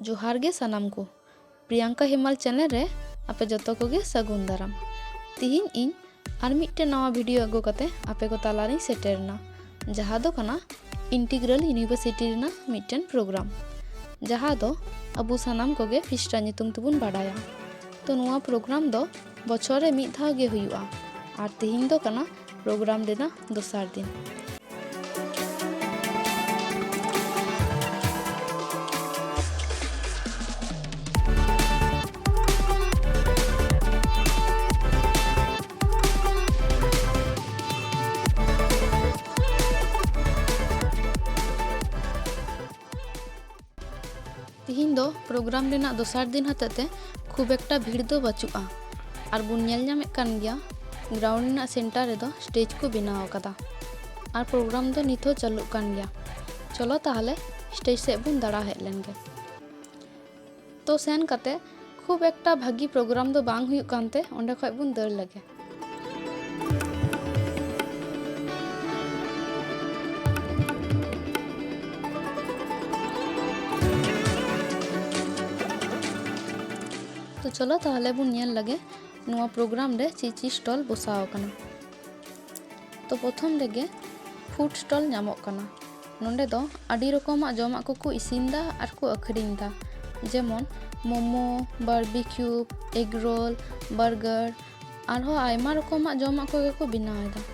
जोहार गे सनाम को प्रियंका हिमाल चैनल रे आपे जतो कोगे सगुन दाराम। तिहिन इन आर मिट्टे नवा वीडियो अगो कते आपे को तालारी सेटेरना जहाँ दो कना इंटीग्रल यूनिवर्सिटी रेना मिट्टन प्रोग्राम जहाँ दो अबू सनाम कोगे फिस्टा नितुम तबुन बाडाया। तो नुआ प्रोग्राम दो बछर रे मिद धाव गे हुयुआ आर तिहिन दो कना प्रोग्राम रेना दोसार दिन। तिहिन दो प्रोग्राम रेना दोसार दिन हतेते खूब एकटा भीड़ दो बचुआ आर बुन नेल नामेक कान गया ग्राउंड रेना सेंटर रे दो स्टेज को बनाव कदा आर प्रोग्राम दो नितो चालू कान गया। चलो ताहले स्टेज से बुन दाड़ा हेज लेन गे। तो सेन कते खूब एकटा भागी प्रोग्राम दो बांग हुयुक कानते ओंडे खय बुन दाड़ लगे। तो चलो ताहले बुन नेल लगे नुआ प्रोग्राम रे चीची स्टॉल बसाव कना। तो प्रथम रेगे फूड स्टॉल नामक कना। नोंडे दो आडी रकमा जमाक को इसिनदा आर को अखरिंदा जेमन momo barbecue egg roll burger आर आयमा रकमा जमाक को बनावेदा।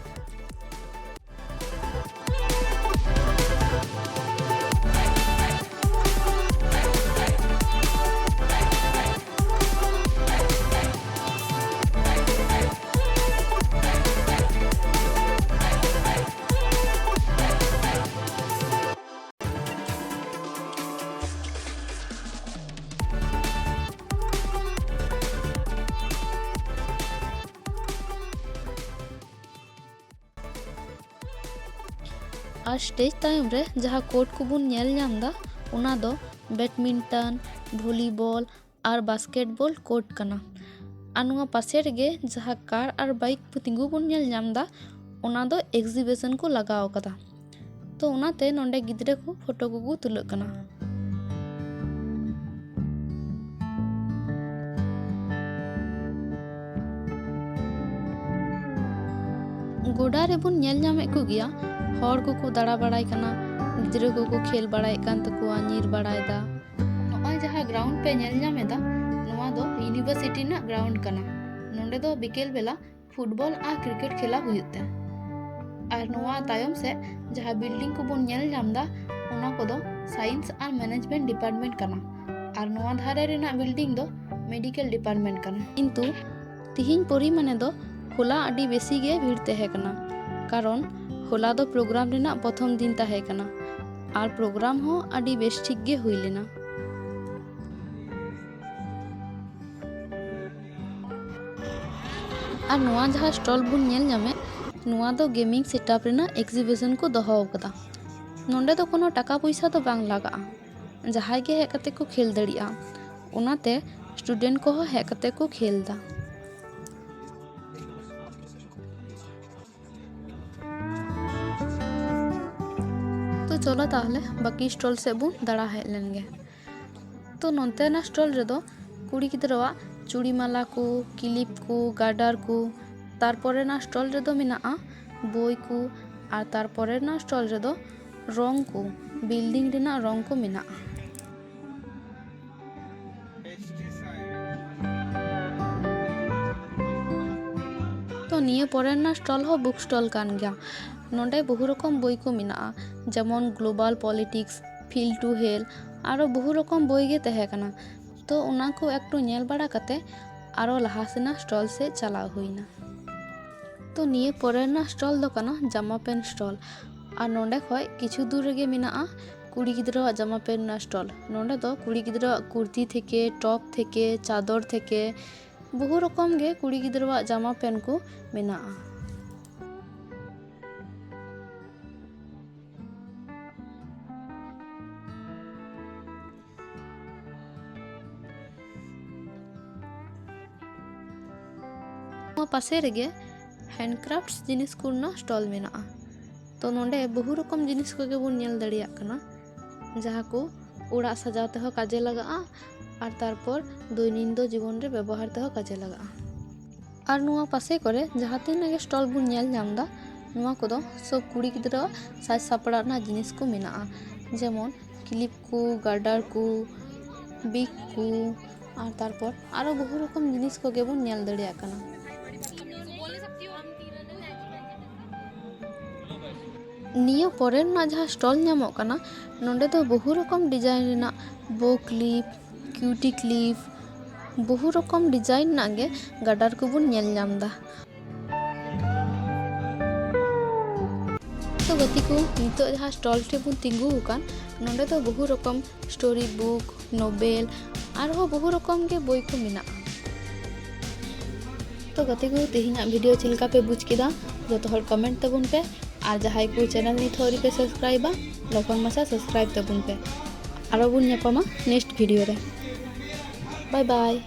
और स्टेज तायम रे जहाँ कोर्ट को बुन नेल नामदा उना दो बैडमिंटन भॉलीबॉल और बास्केटबॉल कोर्ट कना। और नुआ पासे रेगे जहाँ कार और बाइक तिंगु बुन नेल नामदा उना दो एग्जिबिशन को लगाव कदा। तो उनाते नोंडे गिद्रे को फोटो को तुलक कना। गोडा रे बुन नेल नामेक को गया हर को दाड़ा बड़ाई कना गिद्रे को खेल बड़ाई कान तकुआ नीर बड़ाईदा। नॉय जहाँ ग्राउंड पे नेल नामेदा नुआ दो यूनिवर्सिटी ना ग्राउंड कना। नोंडे दो बिकेल बेला फुटबॉल आ क्रिकेट खेला हुयुते और नुआ तायम से जहाँ बिल्डिंग को बुन नेल नामदा उना को दो साइंस और मैनेजमेंट डिपार्टमेंट कना और नुआ धारे रेना बिल्डिंग दो मेडिकल डिपार्टमेंट कना। किंतु तिहिन परिमाणे दो होला आडी बेसी गे भीड़ तहे कना कारण होला दो प्रोग्राम रेना प्रथम दिन तहे कना और प्रोग्राम हो आडी बेस ठीक गे हुई लेना। और नुआ जहाँ स्टॉल बुन नेल नामे नुआ दो गेमिंग सेटअप रेना एग्जिबिशन को दोहो कदा। नोंडे दो कोनो टाका पैसा तो बांग लागा जहाँ गे हेज कते को खेल दड़िया उनाते स्टूडेंट को हेज कते को खेल दा। तो चलो ताहले बाकी स्टॉल से बुन दाड़ा हेज लेन गे। तो नोंते ना स्टॉल रे दो कुड़ी गिद्रवा चूड़ी माला को क्लिप को गार्डर को तारपरे ना स्टॉल रे दो मेनाआ बोई को और तारपरे ना स्टॉल रे दो रंग को बिल्डिंग रेना रंग को मेनाआ। तो निये परे ना स्टॉल हो बुक स्टॉल कान गया। नोंडे बहु रकम बोई को मेनाआ जेमन ग्लोबल पॉलिटिक्स फील्ड टू हेल आरो बहु रकम बोई गे तहे कना। तो उना को एकटू नेल बड़ा कते आरो लहा सेना स्टॉल से चलाव हुईना। तो निये परे ना स्टॉल दो कना जामा पेन स्टॉल और नोंडे खय किछु दूर रेगे मेनाआ कुड़ी गिद्रा जामा पेन ना स्टॉल। नोंडे दो कुड़ी गिद्रा कुर्ती थेके टॉप थेके चादर थेके बहु रकम गे कुड़ी गिद्रा जामा पेन को मेनाआ। पासे रेगे हैंडक्राफ्ट्स जिनिस को स्टॉल मेनाआ। तो नोंडे बहु रकम जिनिस को गे बुन नेल दड़िया कना जहाँ को ओड़ा सजाव तेहो काजे लगा और तारपर दैनिक जीवन रे व्यवहार तेहो काजे लगा। और नुआ पासे करे जहाँ तीन गे स्टल बन नेल नामदा नुआ कोदो सब कुड़ी गिद्रा साज सापड़ा ना जिनिस को मेना जेमन क्लिप को गार्डर को बिग को और तारपर आरो बहु रकम जिनिस को गेबन नेल दड़िया कना। निया परे ना जहाँ स्टल नामो कना नोंडे तो बहु रकम डिजाइन रेना बो क्लिप क्यूटी क्लिप बहु रकम डिजाइन ना गे गार्डर को बन नेल नामदा। तो गति को नितो जहाँ स्टल टे बन तिंगु कान नोंडे तो बहु रकम स्टोरी बुक नोवेल और बहु रकम के बोई को मेना। तो गति को तेहिना वीडियो चिलका पे बुझ किदा जो तो कमेंट तबुन पे और जहाँ को चैनल नित हरी पे सब्सक्राइबा लखन मासा सब्सक्राइब तबुन पे और बुन नेक्स्ट वीडियो रे। Bye bye.